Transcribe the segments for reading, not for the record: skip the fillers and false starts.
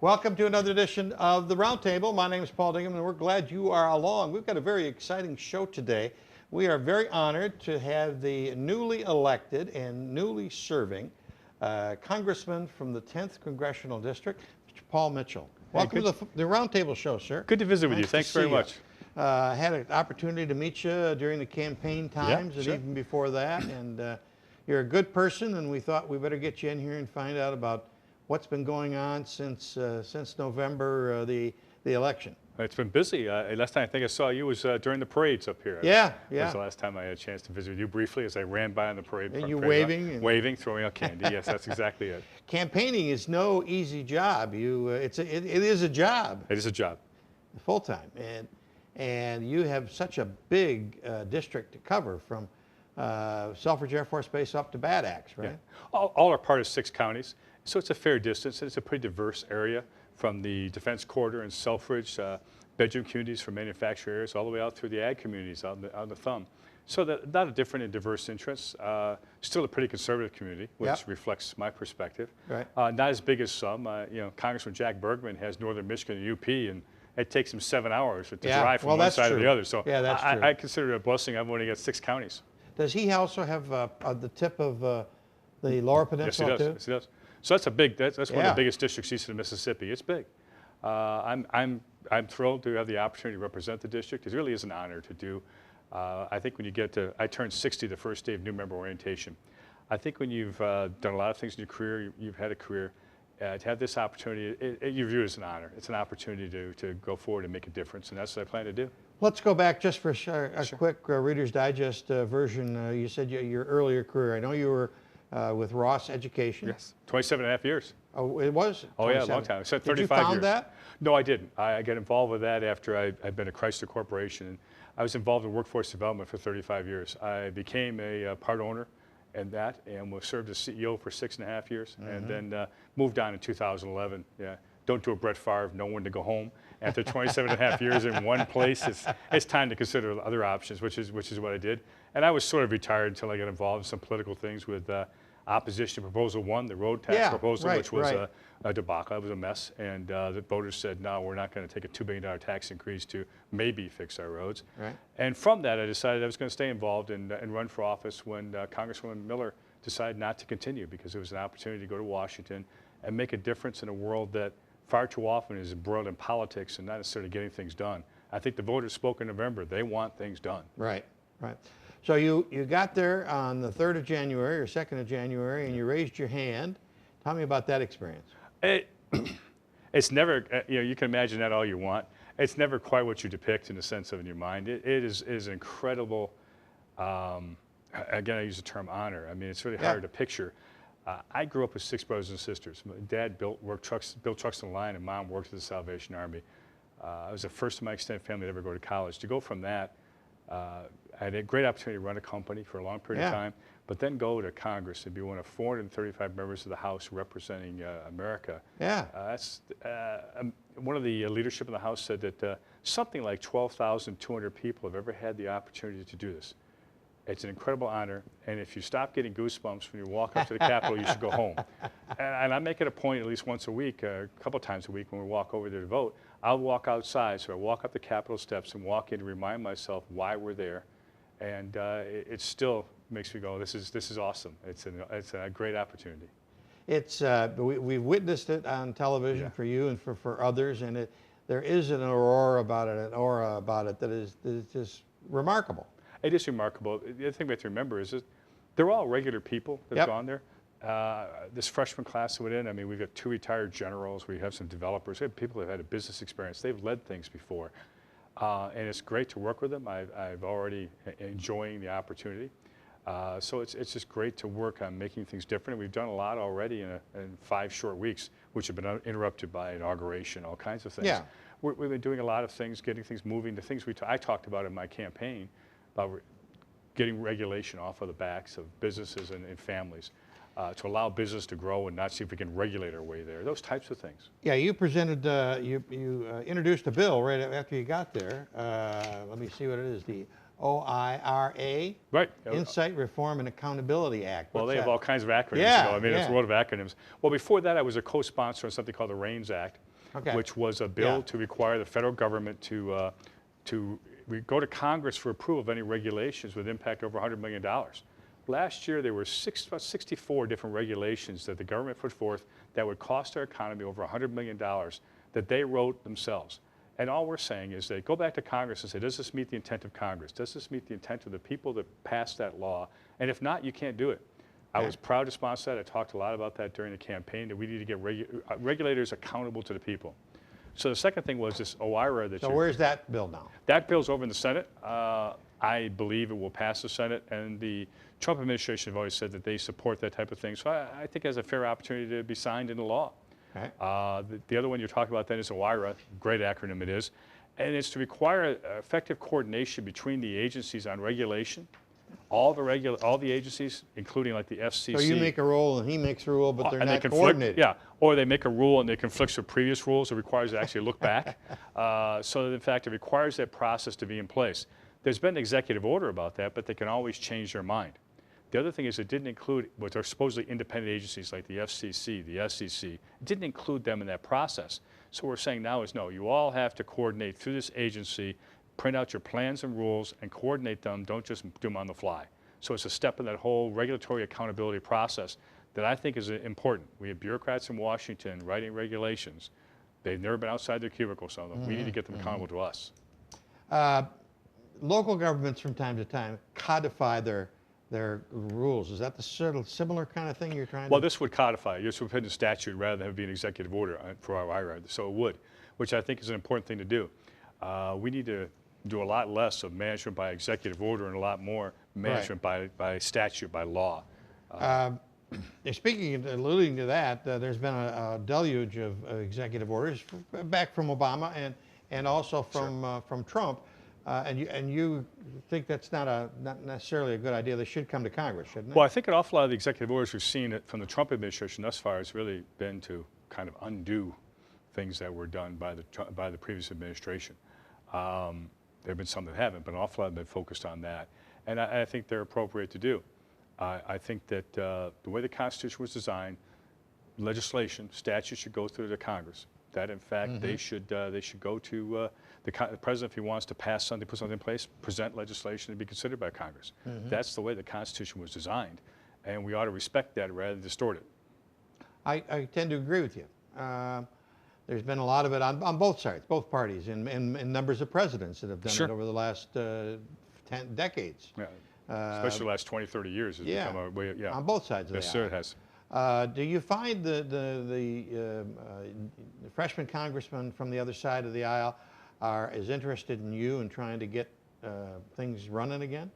Welcome to another edition of the Roundtable. My name is Paul Dingham, and we're glad you are along. We've got a very exciting show today. We are very honored to have the newly elected and newly serving Congressman from the 10th Congressional District, Mr. Paul Mitchell. Welcome to the Roundtable show, sir. Good to visit with you. Thanks very much. Had an opportunity to meet you during the campaign times and even before that, and you're a good person, and we thought we better get you in here and find out about what's been going on since November, the election. It's been busy. Last time I think I saw you was during the parades up here. Yeah. That was the last time I had a chance to visit with you briefly as I ran by on the parade. And you waving? Waving, throwing out candy. Yes, that's exactly it. Campaigning is no easy job. It is a job. It is a job. Full time, and you have such a big district to cover from Selfridge Air Force Base up to Bad Axe, right? Yeah. All are part of 6 counties. So it's a fair distance. It's a pretty diverse area from the defense corridor in Selfridge, bedroom communities for manufacturing areas, all the way out through the ag communities on the thumb. So not a different and diverse interests. Still a pretty conservative community, which reflects my perspective. Right. Not as big as some. Congressman Jack Bergman has Northern Michigan and UP, and it takes him 7 hours to drive from one side to the other. So that's true. I consider it a blessing. I've only got 6 counties. Does he also have the tip of the Lower Peninsula too? Yes, he does. So that's that's one of the biggest districts east of the Mississippi. It's big. I'm thrilled to have the opportunity to represent the district. It really is an honor to do. I think when you get to, I turned 60 the first day of new member orientation. I think when you've done a lot of things in your career, you've had a career, to have this opportunity, you view it as an honor. It's an opportunity to go forward and make a difference, and that's what I plan to do. Let's go back just for a quick Reader's Digest version. You said your earlier career. I know you were with Ross Education. Yes, 27.5 years. Oh, it was? Oh, yeah, a long time. I said 35 years. Did you found years. that? No, I didn't. I got involved with that after I'd been at Chrysler Corporation. And I was involved in workforce development for 35 years. I became a part owner in that and was served as CEO for 6.5 years, and then moved on in 2011. Yeah, don't do a Brett Favre, know when to go home. After 27.5 years in one place, it's time to consider other options, which is what I did. And I was sort of retired until I got involved in some political things with opposition to Proposal 1, the road tax proposal, which was a debacle. It was a mess. And the voters said, no, we're not going to take a $2 billion tax increase to maybe fix our roads. Right. And from that, I decided I was going to stay involved and run for office when Congresswoman Miller decided not to continue, because it was an opportunity to go to Washington and make a difference in a world that far too often is embroiled in politics and not necessarily getting things done. I think the voters spoke in November. They want things done. Right. So you got there on the 3rd of January or 2nd of January, and you raised your hand. Tell me about that experience. It's never, you can imagine that all you want. It's never quite what you depict in the sense of in your mind. It is incredible. Again, I use the term honor. I mean, it's really hard to picture. I grew up with 6 brothers and sisters. My dad built trucks on the line, and Mom worked at the Salvation Army. I was the first in my extended family to ever go to college. To go from that, I had a great opportunity to run a company for a long period of time, but then go to Congress and be one of 435 members of the House representing America. That's one of the leadership in the House said that something like 12,200 people have ever had the opportunity to do this. It's an incredible honor, and if you stop getting goosebumps when you walk up to the Capitol, you should go home. And I make it a point at least once a week, a couple times a week when we walk over there to vote, I'll walk outside, so I walk up the Capitol steps and walk in to remind myself why we're there. And it still makes me go, this is awesome. It's a great opportunity. We've witnessed it on television for you and for others, and there is an aura about it that is just remarkable. It is remarkable. The other thing we have to remember is that they're all regular people that have gone there. This freshman class that went in, I mean, we've got 2 retired generals. We have some developers. We have people that have had a business experience. They've led things before. And it's great to work with them. I've already enjoying the opportunity. So it's just great to work on making things different. And we've done a lot already in 5 short weeks, which have been interrupted by inauguration, all kinds of things. We've been doing a lot of things, getting things moving. The things I talked about in my campaign, about getting regulation off of the backs of businesses and families, to allow business to grow and not see if we can regulate our way there. Those types of things. Yeah, you presented, you introduced a bill right after you got there. Let me see what it is. The OIRA, right? Insight Reform and Accountability Act. Well, they have all kinds of acronyms. Yeah, I mean, it's a world of acronyms. Well, before that, I was a co-sponsor on something called the REINS Act, Okay. which was a bill Yeah. to require the federal government to go to Congress for approval of any regulations with impact over $100 million. Last year, there were about 64 different regulations that the government put forth that would cost our economy over $100 million that they wrote themselves. And all we're saying is they go back to Congress and say, does this meet the intent of Congress? Does this meet the intent of the people that passed that law? And if not, you can't do it. I was proud to sponsor that. I talked a lot about that during the campaign, that we need to get regulators accountable to the people. So the second thing was this OIRA that So where's that bill now? that bill's over in the Senate. I believe it will pass the Senate, and the Trump administration have always said that they support that type of thing. So I think it has a fair opportunity to be signed into law. Okay. The other one you're talking about then is OIRA, great acronym it is, and it's to require effective coordination between the agencies on regulation, all the agencies, including like the FCC. So you make a rule and he makes a rule, but they're and they not conflict, coordinated. yeah, or they make a rule and it conflicts with previous rules. It requires to actually look back. So in fact, it requires that process to be in place. There's been an executive order about that, but they can always change their mind. The other thing is it didn't include what are supposedly independent agencies like the FCC, the SEC. It didn't include them in that process. So what we're saying now is no, you all have to coordinate through this agency, print out your plans and rules and coordinate them. Don't just do them on the fly. So it's a step in that whole regulatory accountability process that I think is important. We have bureaucrats in Washington writing regulations. They've never been outside their cubicle, some of them. We need to get them accountable to us. Local governments from time to time codify their rules. Is that the sort of similar kind of thing you're trying Well, to? this would codify. This would put in statute rather than have it be an executive order for our IRA. So it would, which I think is an important thing to do. We need to do a lot less of management by executive order and a lot more management by statute, by law. Speaking, alluding to that, there's been a deluge of executive orders back from Obama and also from Trump. And you think that's not necessarily a good idea. They should come to Congress, shouldn't they? Well, I think an awful lot of the executive orders we've seen from the Trump administration thus far has really been to kind of undo things that were done by the previous administration. There have been some that haven't, but an awful lot have been focused on that. And I think they're appropriate to do. I think that the way the Constitution was designed, legislation, statutes should go through the Congress. That, in fact, they should go to the president if he wants to pass something, put something in place, present legislation to be considered by Congress. That's the way the Constitution was designed, and we ought to respect that rather than distort it. I tend to agree with you. There's been a lot of it on both sides, both parties, and numbers of presidents that have done it over the last 10 decades. Yeah. Especially the last 20, 30 years. It's become a way, on both sides of the aisle. Yes, sir, it has. Do you find the freshman congressmen from the other side of the aisle are as interested in you and trying to get things running again?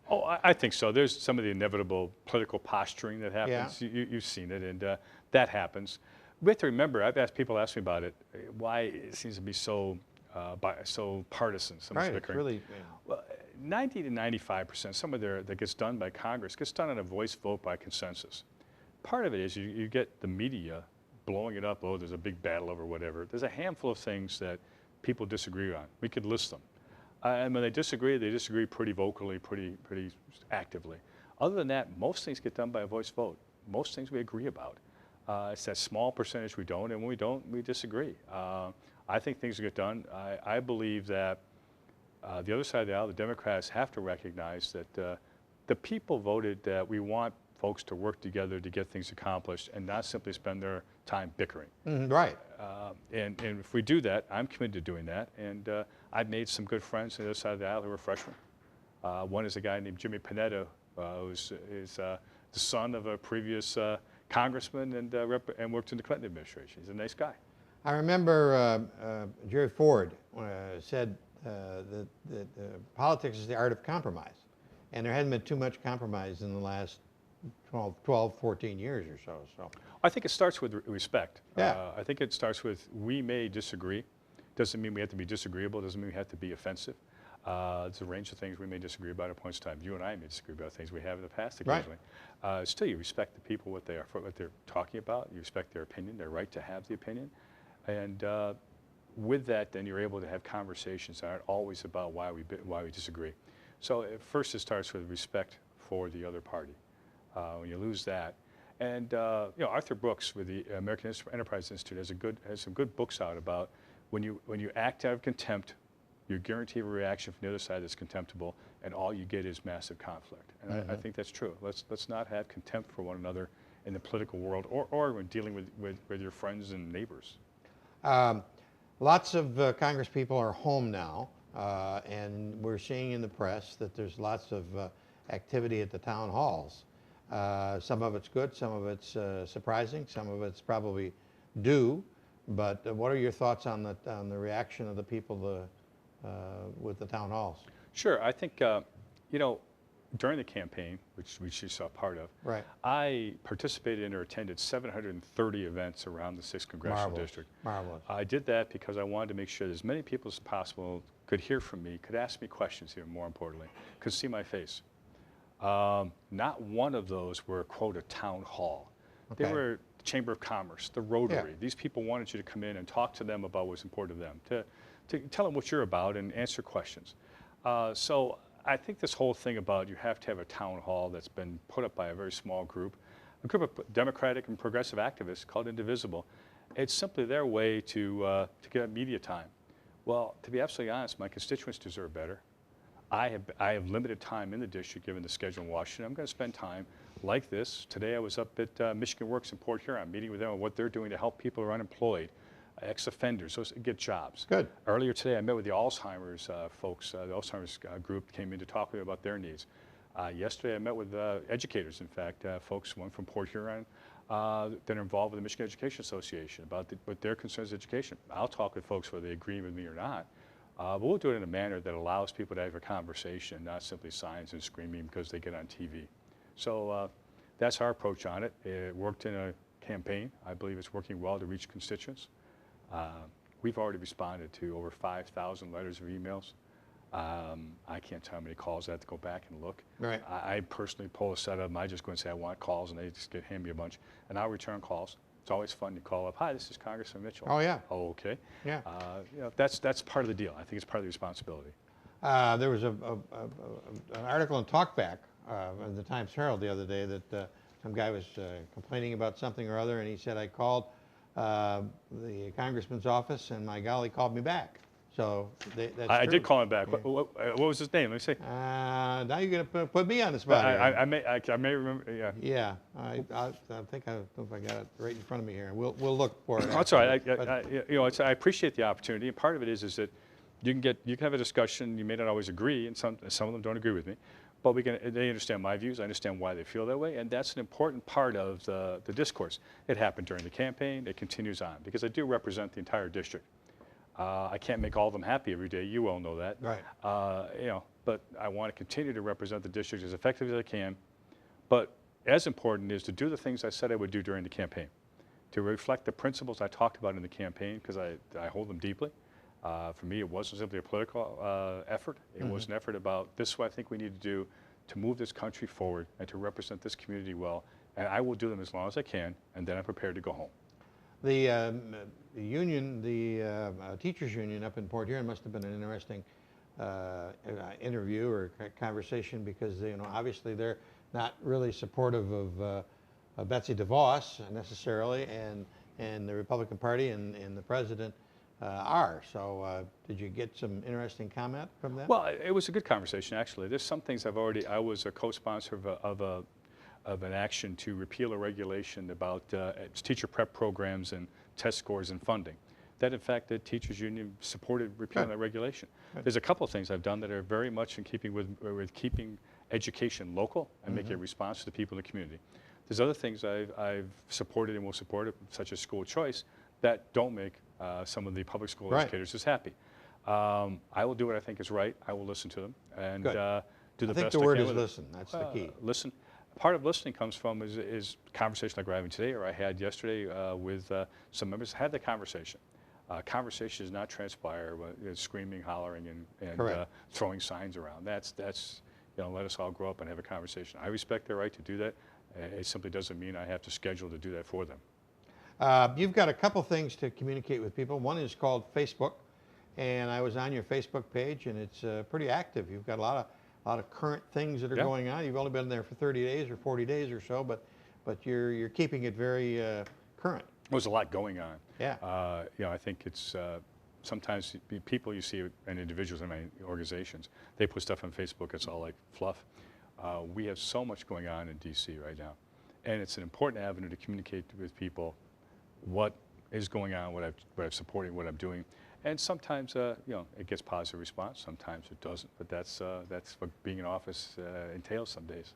Oh, I think so. There's some of the inevitable political posturing that happens. You've seen it, and that happens. We have to remember, I've asked people ask me about it, why it seems to be so partisan, so much bickering. It's really, Well, 90 to 95%, some of that gets done by Congress, gets done on a voice vote by consensus. Part of it is you get the media blowing it up, oh, there's a big battle over whatever. There's a handful of things that people disagree on. We could list them. And when they disagree pretty vocally, pretty actively. Other than that, most things get done by a voice vote. Most things we agree about. It's that small percentage we don't, and when we don't, we disagree. I think things get done. I believe that the other side of the aisle, the Democrats, have to recognize that the people voted that we want folks to work together to get things accomplished and not simply spend their time bickering. right. And if we do that, I'm committed to doing that. And I've made some good friends on the other side of the aisle who are freshmen. One is a guy named Jimmy Panetta, who is the son of a previous congressman and worked in the Clinton administration. He's a nice guy. I remember Jerry Ford said that politics is the art of compromise. And there hadn't been too much compromise in the last 12, 14 years or so. I think it starts with respect. Yeah. I think it starts with we may disagree. Doesn't mean we have to be disagreeable. Doesn't mean we have to be offensive. It's a range of things we may disagree about at points in time. You and I may disagree about things we have in the past occasionally. Still, you respect the people, what they're talking about. You respect their opinion, their right to have the opinion. And with that, then you're able to have conversations that aren't always about why we disagree. So first it starts with respect for the other party. When you lose that, And you know, Arthur Brooks with the American Enterprise Institute has some good books out about when you act out of contempt, you guarantee a reaction from the other side that's contemptible, and all you get is massive conflict. And I think that's true. Let's not have contempt for one another in the political world, or when dealing with your friends and neighbors. Lots of Congress people are home now, and we're seeing in the press that there's lots of activity at the town halls. Some of it's good, some of it's surprising, some of it's probably due. But what are your thoughts on the reaction of the people with the town halls? Sure, I think you know, during the campaign, which you saw part of, right, I participated in or attended 730 events around the 6th Congressional District. Marvelous. I did that because I wanted to make sure that as many people as possible could hear from me, could ask me questions, even more importantly, could see my face. Not one of those were, quote, a town hall. Okay. They were the Chamber of Commerce, the Rotary. Yeah. These people wanted you to come in and talk to them about what's important to them, to tell them what you're about and answer questions. So I think this whole thing about you have to have a town hall that's been put up by a very small group, a group of Democratic and progressive activists called Indivisible, it's simply their way to get media time. Well, to be absolutely honest, my constituents deserve better. I have limited time in the district given the schedule in Washington. I'm going to spend time like this. Today I was up at Michigan Works in Port Huron, meeting with them on what they're doing to help people who are unemployed, ex-offenders, those get jobs. Good. Earlier today, I met with the Alzheimer's folks. The Alzheimer's group came in to talk with me about their needs. Yesterday, I met with educators, in fact, folks, one from Port Huron, that are involved with the Michigan Education Association about what their concerns with education. I'll talk with folks whether they agree with me or not, but we'll do it in a manner that allows people to have a conversation, not simply signs and screaming because they get on TV. So that's our approach on it. It worked in a campaign. I believe it's working well to reach constituents. We've already responded to over 5,000 letters or emails. I can't tell how many calls I have to go back and look. Right. I personally pull a set of them. I just go and say I want calls, and they just hand me a bunch. And I'll return calls. It's always fun to call up. Hi, this is Congressman Mitchell. Oh, yeah. Oh, okay. Yeah. You know, that's part of the deal. I think it's part of the responsibility. There was an article in Talkback in the Times Herald the other day that some guy was complaining about something or other, and he said, I called the congressman's office, and my golly called me back. So that's I true. did call him back. Yeah. What was his name? Let me see. Now you're going to put me on the spot. I may remember. Yeah. Yeah, I think I don't know if I got it right in front of me here. We'll look for it. That's all right. You know, I appreciate the opportunity. And part of it is that you can have a discussion. You may not always agree, and some of them don't agree with me. But they understand my views. I understand why they feel that way, and that's an important part of the discourse. It happened during the campaign. It continues on because I do represent the entire district. I can't make all of them happy every day. You all know that. Right. You know, but I want to continue to represent the district as effectively as I can. But as important is to do the things I said I would do during the campaign, to reflect the principles I talked about in the campaign because I hold them deeply. For me, it wasn't simply a political effort. It was an effort about this is what I think we need to do to move this country forward and to represent this community well. And I will do them as long as I can, and then I'm prepared to go home. The union, the teachers union up in Port Huron must have been an interesting interview or conversation because obviously they're not really supportive of Betsy DeVos necessarily, and the Republican Party and the president are. So did you get some interesting comment from them? Well, it was a good conversation actually. There's some things I was a co-sponsor of an action to repeal a regulation about teacher prep programs and test scores and funding. That, in fact, the teachers union supported repealing that regulation. There's a couple of things I've done that are very much in keeping with keeping education local and making a response to the people in the community. There's other things I've supported and will support, such as school choice, that don't make some of the public school educators as happy. I will do what I think is right. I will listen to them and do the best I can. I think the word is listen. That's the key. Listen. Part of listening comes from is conversation like we're having today, or I had yesterday with some members. Had the conversation. Conversation does not transpire with screaming, hollering, and throwing signs around. That's let us all grow up and have a conversation. I respect their right to do that. It simply doesn't mean I have to schedule to do that for them. You've got a couple things to communicate with people. One is called Facebook, and I was on your Facebook page, and it's pretty active. You've got a lot of current things that are going on. You've only been there for 30 days or 40 days or so, but but you're keeping it very current. There's a lot going on. Yeah. You know, I think it's sometimes people you see and individuals in my organizations, they put stuff on Facebook. It's all like fluff. We have so much going on in D.C. right now, and it's an important avenue to communicate with people what is going on, what I'm supporting, what I'm doing. And sometimes, you know, it gets positive response. Sometimes it doesn't. But that's what being in office entails some days.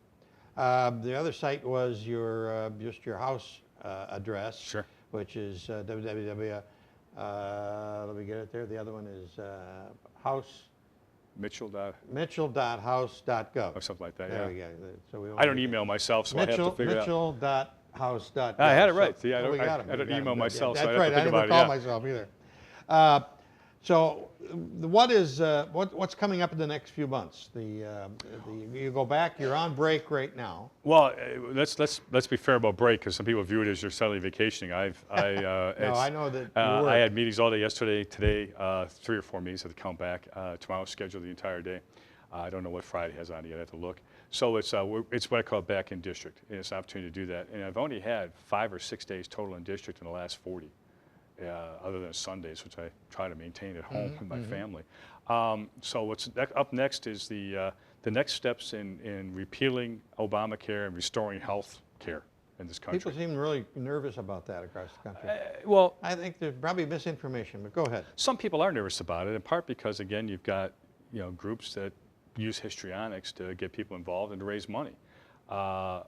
The other site was your just your house address, Sure. which is www. Let me get it there. The other one is house. Mitchell.house.gov. Or something like that. There Yeah. we go. So we I don't email myself, so I have to figure it out. Mitchell.house.gov. I had it right. See, I we got don't email myself, That's so I have right. to think I about didn't it. call Yeah. myself either. So, what's coming up in the next few months? You go back. You're on break right now. Well, let's be fair about break, because some people view it as you're suddenly vacationing. No, I know that you work. I had meetings all day yesterday, today, 3 or 4 meetings at the count back. Tomorrow's scheduled the entire day. I don't know what Friday has on yet. I have to look. So it's what I call back in district, and it's an opportunity to do that. And I've only had 5 or 6 days total in district in the last 40. Other than Sundays, which I try to maintain at home with my family. So what's up next is the next steps in repealing Obamacare and restoring health care in this country. People seem really nervous about that across the country. Well, I think there's probably misinformation, but go ahead. some people are nervous about it, in part because, again, you've got groups that use histrionics to get people involved and to raise money. I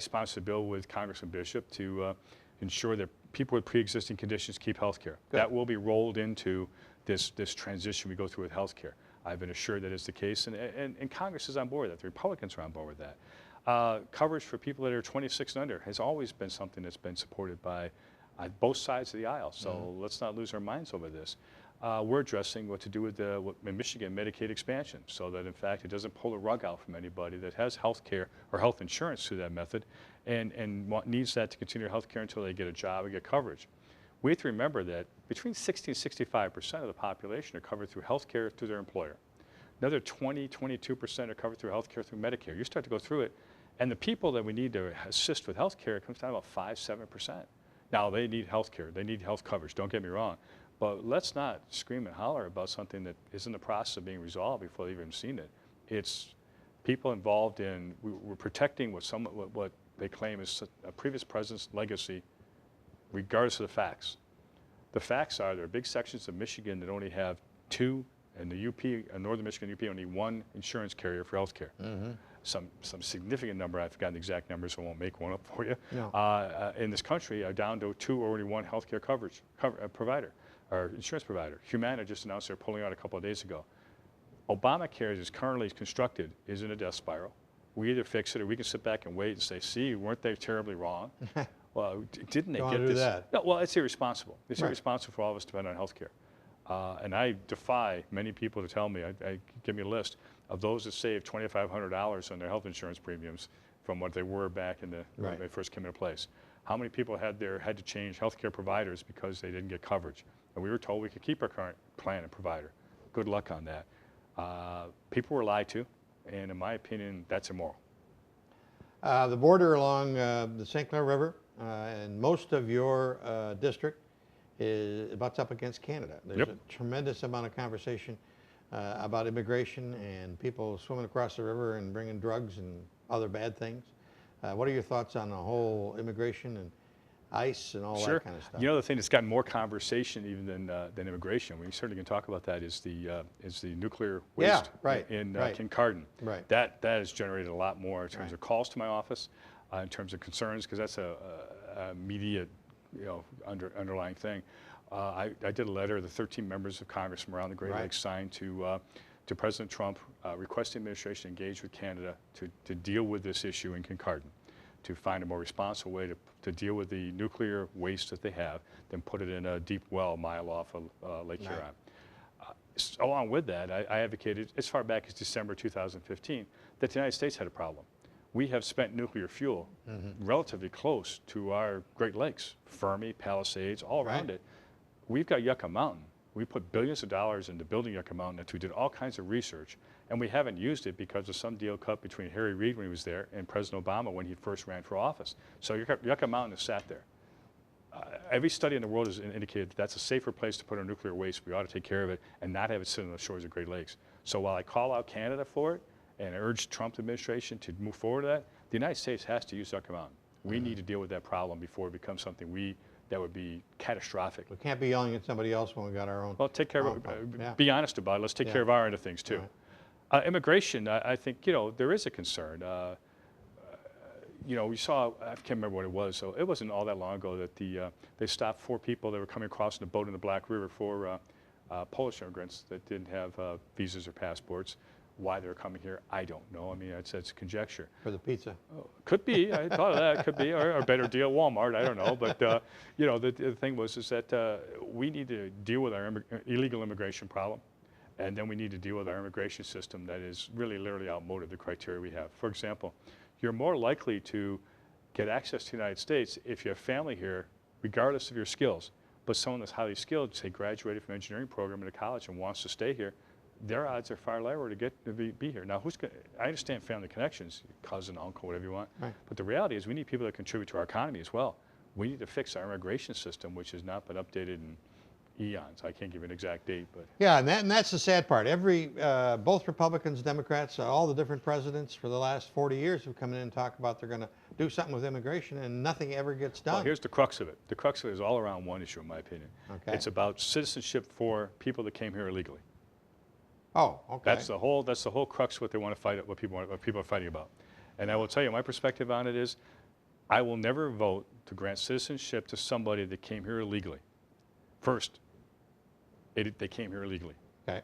sponsored a bill with Congressman Bishop to ensure that people with pre-existing conditions keep health care. That will be rolled into this transition we go through with health care. I've been assured that is the case, and Congress is on board with that. The Republicans are on board with that. Coverage for people that are 26 and under has always been something that's been supported by both sides of the aisle, so let's not lose our minds over this. We're addressing what to do with in Michigan, Medicaid expansion, so that in fact it doesn't pull the rug out from anybody that has health care or health insurance through that method and needs that to continue health care until they get a job and get coverage. We have to remember that between 60 and 65% of the population are covered through health care through their employer. Another 20, 22% are covered through health care through Medicare. You start to go through it, and the people that we need to assist with health care comes down to about 5, 7%. Now, they need health care. They need health coverage. Don't get me wrong. But let's not scream and holler about something that is in the process of being resolved before they've even seen it. It's people involved in, we're protecting what they claim is a previous president's legacy, regardless of the facts. The facts are there are big sections of Michigan that only have 2, and the UP, Northern Michigan UP, only 1 insurance carrier for health care. Some significant number, I've forgotten the exact numbers, so I won't make one up for you, in this country are down to 2 or only 1 healthcare provider, or insurance provider. Humana just announced they're pulling out a couple of days ago. Obamacare, as it's currently constructed, is in a death spiral. We either fix it or we can sit back and wait and say, see, weren't they terribly wrong? Well, didn't they get this? That. No, well, it's irresponsible. It's irresponsible for all of us to depend on health care. And I defy many people to tell me, give me a list of those that saved $2,500 on their health insurance premiums from what they were back when they first came into place. How many people had to change healthcare providers because they didn't get coverage? And we were told we could keep our current plan and provider. Good luck on that. People were lied to, and in my opinion, that's immoral. The border along the St. Clair River and most of your district butts up against Canada. There's a tremendous amount of conversation about immigration and people swimming across the river and bringing drugs and other bad things. What are your thoughts on the whole immigration and ICE and all that kind of stuff? You know, the thing that's gotten more conversation even than immigration, we certainly can talk about that, is the nuclear waste in Kincardine. That has generated a lot more in terms of calls to my office, in terms of concerns, because that's a immediate, underlying thing. I did a letter the 13 members of Congress from around the Great Lakes signed to President Trump requesting the administration engage with Canada to deal with this issue in Kincardine, to find a more responsible way to deal with the nuclear waste that they have than put it in a deep well a mile off of Lake Huron. Along with that, I advocated as far back as December 2015 that the United States had a problem. We have spent nuclear fuel relatively close to our Great Lakes, Fermi, Palisades, all around it. We've got Yucca Mountain, We put billions of dollars into building Yucca Mountain, and we did all kinds of research, and we haven't used it because of some deal cut between Harry Reid when he was there and President Obama when he first ran for office. So Yucca Mountain has sat there. Every study in the world has indicated that that's a safer place to put our nuclear waste. We ought to take care of it and not have it sit on the shores of Great Lakes. So while I call out Canada for it and urge Trump administration to move forward with that, the United States has to use Yucca Mountain. We need to deal with that problem before it becomes something that would be catastrophic. We can't be yelling at somebody else when we got our own. Well, take care of it. Be honest about it. Let's take care of our end of things too. Right. Immigration, I think, there is a concern. We saw, I can't remember what it was, so it wasn't all that long ago that they stopped 4 people that were coming across in a boat in the Black River, 4 Polish immigrants that didn't have visas or passports. Why they're coming here, I don't know. I mean, it's conjecture. For the pizza. Could be. I thought of that. Could be. Or a better deal at Walmart. I don't know. But, the thing was that we need to deal with our illegal immigration problem. And then we need to deal with our immigration system that is really literally outmoded the criteria we have. For example, you're more likely to get access to the United States if you have family here, regardless of your skills. But someone that's highly skilled, say graduated from an engineering program at a college and wants to stay here, their odds are far lower to get to be here. Now, I understand family connections, cousin, uncle, whatever you want. Right. But the reality is we need people that contribute to our economy as well. We need to fix our immigration system, which has not been updated in eons. I can't give you an exact date, but yeah, and that's the sad part. Both Republicans, Democrats, all the different presidents for the last 40 years have come in and talked about they're going to do something with immigration, and nothing ever gets done. Well, here's the crux of it. The crux of it is all around one issue, in my opinion. Okay. It's about citizenship for people that came here illegally. Oh, okay. That's the whole crux of what they want to fight. What people are fighting about. And I will tell you, my perspective on it is, I will never vote to grant citizenship to somebody that came here illegally. First, they came here illegally. Okay.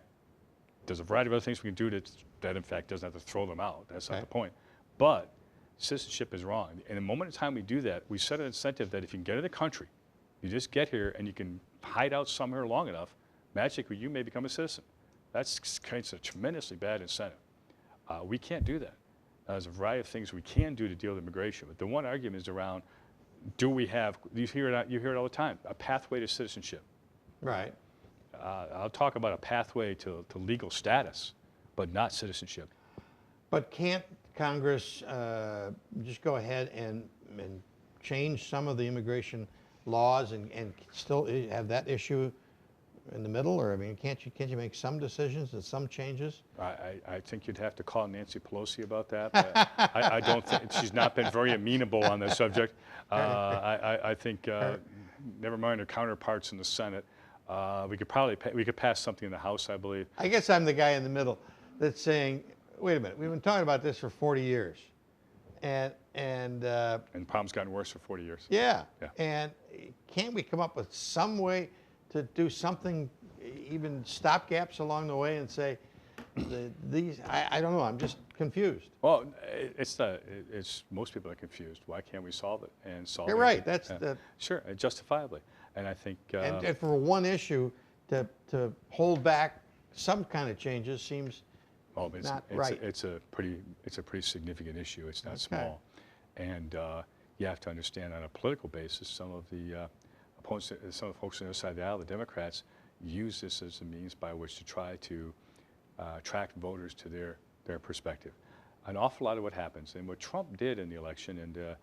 There's a variety of other things we can do that in fact doesn't have to throw them out. That's not the point. But citizenship is wrong. And the moment in time we do that, we set an incentive that if you can get in the country, you just get here and you can hide out somewhere long enough, magically you may become a citizen. That creates a tremendously bad incentive. We can't do that. There's a variety of things we can do to deal with immigration. But the one argument is around, do we have, you hear it all the time, a pathway to citizenship. Right. I'll talk about a pathway to legal status, but not citizenship. But can't Congress just go ahead and change some of the immigration laws and still have that issue in the middle? Or, I mean, can't you make some decisions and some changes? I think you'd have to call Nancy Pelosi about that. But I don't think, she's not been very amenable on this subject. I think, never mind her counterparts in the Senate, we could pass something in the House, I believe. I guess I'm the guy in the middle that's saying, wait a minute, we've been talking about this for 40 years. And the problem's gotten worse for 40 years. Yeah. And can't we come up with some way to do something, even stopgaps along the way, and say, I don't know, I'm just confused. Well, it's most people are confused. Why can't we solve it and solve it? You're right. Sure, justifiably. And I think and for one issue to hold back some kind of changes seems not right. It's a pretty significant issue. It's not small, and you have to understand on a political basis, some of the opponents, some of the folks on the other side of the aisle, the Democrats, use this as a means by which to try to attract voters to their perspective. An awful lot of what happens, and what Trump did in the election, and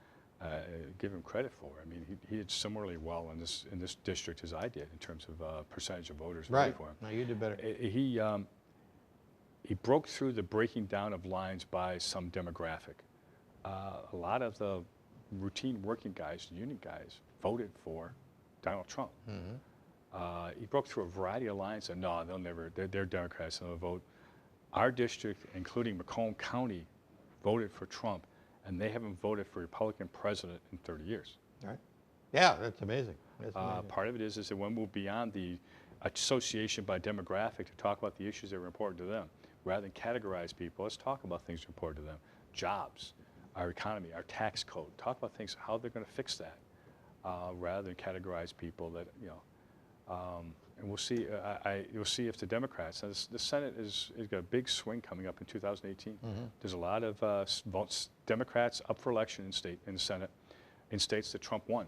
give him credit for. I mean, he did similarly well in this district as I did in terms of percentage of voters voting for him. No, you did better. He broke through the breaking down of lines by some demographic. A lot of the routine working guys, union guys, voted for Donald Trump. Mm-hmm. He broke through a variety of lines and no, they'll never, they're Democrats and they'll vote. Our district, including Macomb County, voted for Trump, and they haven't voted for a Republican president in 30 years. All right. Yeah, that's amazing. Part of it is that when we move beyond the association by demographic to talk about the issues that are important to them. Rather than categorize people, let's talk about things that are important to them. Jobs, our economy, our tax code. Talk about things, how they're going to fix that, rather than categorize people that, and we'll see. You'll see if the Democrats, the Senate has got a big swing coming up in 2018. Mm-hmm. There's a lot of Democrats up for election in the Senate, in states that Trump won,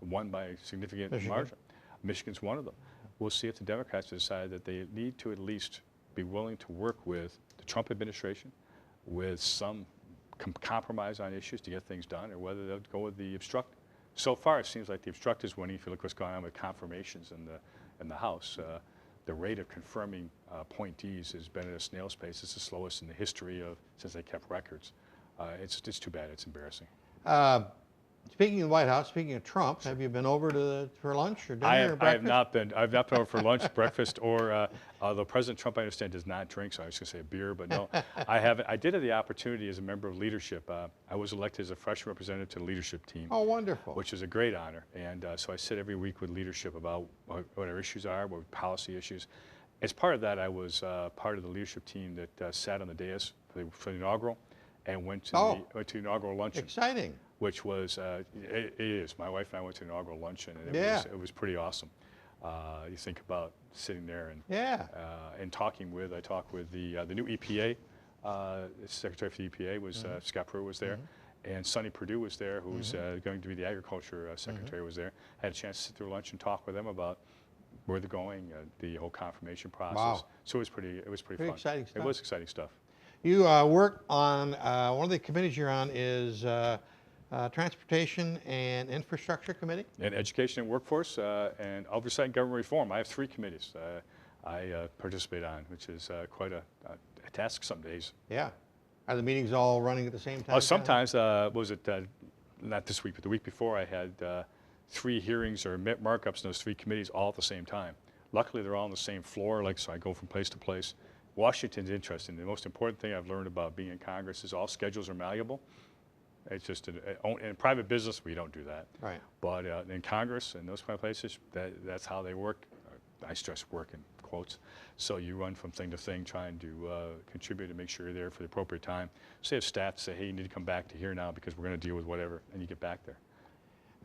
won by a significant margin. Michigan's one of them. we'll see if the Democrats decide that they need to at least be willing to work with the Trump administration with some compromise on issues to get things done, or whether they'll go with the obstruct. So far, it seems like the obstruct is winning. If you look what's going on with confirmations in the House, the rate of confirming appointees has been at a snail's pace. It's the slowest in the history of since they kept records. It's too bad. It's embarrassing. Speaking of the White House, speaking of Trump, have you been over for lunch or dinner or breakfast? I have not been. I've not been over for lunch, breakfast, or although President Trump, I understand, does not drink, so I was going to say a beer, but no, I haven't. I did have the opportunity as a member of leadership. I was elected as a fresh representative to the leadership team. Oh, wonderful. Which is a great honor. And so I sit every week with leadership about what our issues are, what policy issues. As part of that, I was part of the leadership team that sat on the dais for the inaugural and went to the inaugural luncheon. Exciting. Which was, it is. My wife and I went to an inaugural luncheon, and it was pretty awesome. You think about sitting there and talking with, I talked with the new EPA, Secretary for the EPA was, Scott Pruitt was there, and Sonny Perdue was there, who's going to be the Agriculture Secretary was there. Had a chance to sit through lunch and talk with them about where they're going, the whole confirmation process. Wow. So it was pretty fun. Exciting stuff. It was exciting stuff. You work on, one of the committees you're on is Transportation and Infrastructure Committee? And Education and Workforce and Oversight and Government Reform. I have 3 committees I participate on, which is quite a task some days. Yeah. Are the meetings all running at the same time? Sometimes, not this week, but the week before, I had 3 hearings or markups in those 3 committees all at the same time. Luckily, they're all on the same floor, so I go from place to place. Washington's interesting. The most important thing I've learned about being in Congress is all schedules are malleable. It's just in private business, we don't do that. Right. But in Congress and those kind of places, that's how they work. I stress work in quotes. So you run from thing to thing, trying to contribute and make sure you're there for the appropriate time. So you have staff say, hey, you need to come back to here now because we're going to deal with whatever, and you get back there.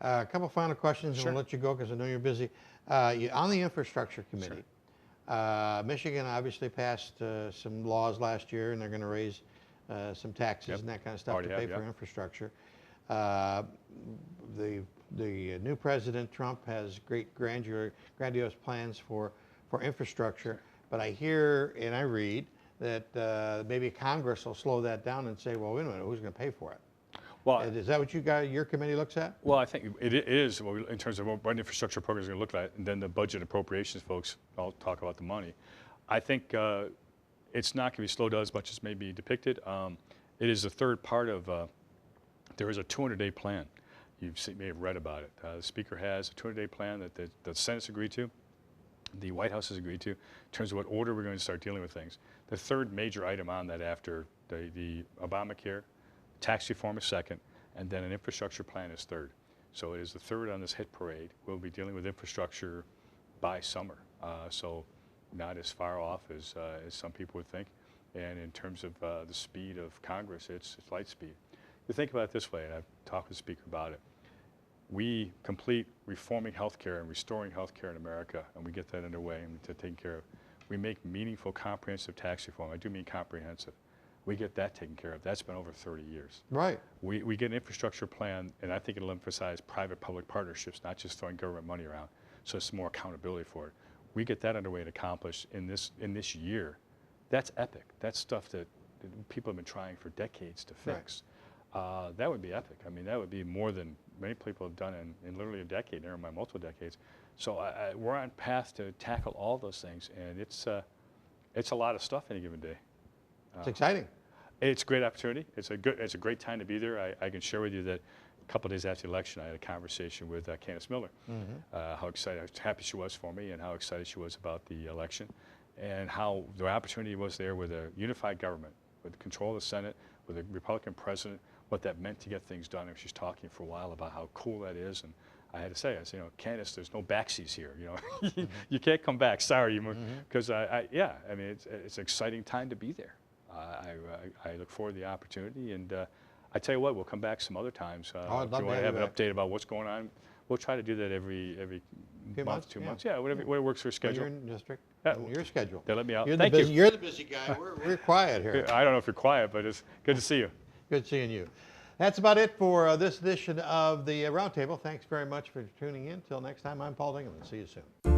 A couple final questions, and we'll let you go because I know you're busy. On the Infrastructure Committee, Michigan obviously passed some laws last year, and they're going to raise some taxes and that kind of stuff to pay for infrastructure. The new President Trump has great grandiose plans for infrastructure, but I hear and I read that maybe Congress will slow that down and say, well, wait a minute, who's going to pay for it? Well, is that what your committee looks at? Well, I think it is in terms of what infrastructure program is going to look like, and then the budget appropriations folks all talk about the money. I think it's not going to be slowed down as much as may be depicted. It is the third part of, there is a 200-day plan. You may have read about it. The Speaker has a 200-day plan that the Senate's agreed to, the White House has agreed to, in terms of what order we're going to start dealing with things. The third major item on that after the Obamacare, tax reform is second, and then an infrastructure plan is third. So it is the third on this hit parade. We'll be dealing with infrastructure by summer. So not as far off as some people would think. And in terms of the speed of Congress, it's light speed. You think about it this way, and I've talked with the Speaker about it. We complete reforming healthcare and restoring healthcare in America, and we get that underway and taken care of. We make meaningful, comprehensive tax reform. I do mean comprehensive. We get that taken care of. That's been over 30 years. Right. We get an infrastructure plan, and I think it'll emphasize private-public partnerships, not just throwing government money around. So it's more accountability for it. We get that underway and accomplished in this year. That's epic. That's stuff that people have been trying for decades to fix. Right. That would be epic. I mean, that would be more than many people have done in literally a decade, never mind multiple decades. So we're on path to tackle all those things, and it's a lot of stuff any given day. It's exciting. It's a great opportunity. It's a great time to be there. I can share with you that a couple of days after the election, I had a conversation with Candace Miller. How happy she was for me, and how excited she was about the election, and how the opportunity was there with a unified government, with control of the Senate, with a Republican president, what that meant to get things done. And she's talking for a while about how cool that is, and I had to say, I said, Candace, there's no backsies here. You can't come back. Sorry, because I mean, it's an exciting time to be there. I look forward to the opportunity, and I tell you what, we'll come back some other times. If you want to have an update about what's going on, we'll try to do that every month, 2 months. Yeah, whatever works for your schedule. Your district, your schedule. They let me out. Thank you. You're the busy guy. We're quiet here. I don't know if you're quiet, but it's good to see you. Good seeing you. That's about it for this edition of the Roundtable. Thanks very much for tuning in. Till next time, I'm Paul Dingham. See you soon.